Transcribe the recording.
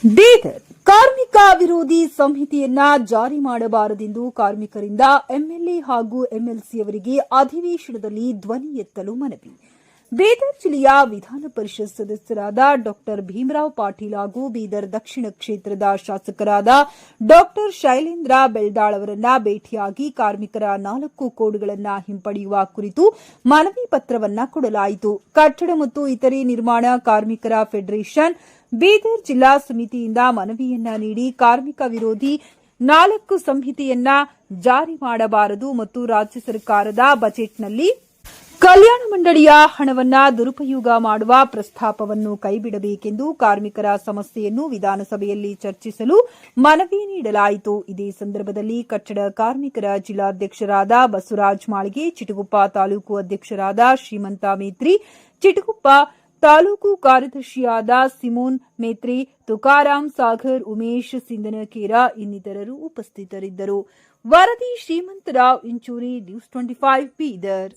ಬೀದರ್ ಕಾರ್ಮಿಕ ವಿರೋಧಿ ಸಂಹಿತೆಯನ್ನ ಜಾರಿ ಮಾಡಬಾರದೆಂದು ಕಾರ್ಮಿಕರಿಂದ ಎಂಎಲ್ಎ ಹಾಗೂ ಎಂಎಲ್ಸಿಯವರಿಗೆ ಅಧಿವೇಶನದಲ್ಲಿ ಧ್ವನಿ ಎತ್ತಲು ಮನವಿ. ಬೀದರ್ ಜಿಲ್ಲೆಯ ವಿಧಾನ ಪರಿಷತ್ ಸದಸ್ಯರಾದ ಡಾ ಭೀಮರಾವ್ ಪಾಟೀಲ್ ಹಾಗೂ ಬೀದರ್ ದಕ್ಷಿಣ ಕ್ಷೇತ್ರದ ಶಾಸಕರಾದ ಡಾ ಶೈಲೇಂದ್ರ ಬೆಳ್ದಾಳ್ ಅವರನ್ನ ಭೇಟಿಯಾಗಿ ಕಾರ್ಮಿಕರ 4 ಕೋಡ್ಗಳನ್ನು ಹಿಂಪಡೆಯುವ ಕುರಿತು ಮನವಿ ಪತ್ರವನ್ನ ಕೊಡಲಾಯಿತು. ಕಟ್ಟಡ ಮತ್ತು ಇತರೆ ನಿರ್ಮಾಣ ಕಾರ್ಮಿಕರ ಫೆಡರೇಷನ್ ಬೀದರ್ ಜಿಲ್ಲಾ ಸಮಿತಿಯಿಂದ ಮನವಿಯನ್ನ ನೀಡಿ ಕಾರ್ಮಿಕ ವಿರೋಧಿ 4 ಸಂಹಿತೆಯನ್ನ ಜಾರಿ ಮಾಡಬಾರದು ಮತ್ತು ರಾಜ್ಯ ಸರ್ಕಾರದ ಬಜೆಟ್ನಲ್ಲಿ ಕಲ್ಯಾಣ ಮಂಡಳಿಯ ಹಣವನ್ನ ದುರುಪಯೋಗ ಮಾಡುವ ಪ್ರಸ್ತಾಪವನ್ನು ಕೈಬಿಡಬೇಕೆಂದು ಕಾರ್ಮಿಕರ ಸಮಸ್ಯೆಯನ್ನು ವಿಧಾನಸಭೆಯಲ್ಲಿ ಚರ್ಚಿಸಲು ಮನವಿ ನೀಡಲಾಯಿತು. ಇದೇ ಸಂದರ್ಭದಲ್ಲಿ ಕಟ್ಟಡ ಕಾರ್ಮಿಕರ ಜಿಲ್ಲಾಧ್ಯಕ್ಷರಾದ ಬಸವರಾಜ ಮಾಳಿಗೆ, ಚಿಟಗುಪ್ಪ ತಾಲೂಕು ಅಧ್ಯಕ್ಷರಾದ ಶ್ರೀಮಂತ ಮೇತ್ರಿ, ಚಿಟಗುಪ್ಪ ತಾಲೂಕು ಕಾರ್ಯದರ್ಶಿಯಾದ ಸಿಮೋನ್ ಮೇತ್ರಿ, ತುಕಾರಾಂ ಸಾಗರ್, ಉಮೇಶ್ ಸಿಂದನಕೇರ ಇನ್ನಿತರರು ಉಪಸ್ಥಿತರಿದ್ದರು. ವರದಿ ಶ್ರೀಮಂತರಾವ್ ಇಂಚೂರಿ, ನ್ಯೂಸ್ 25 ಬೀದರ್.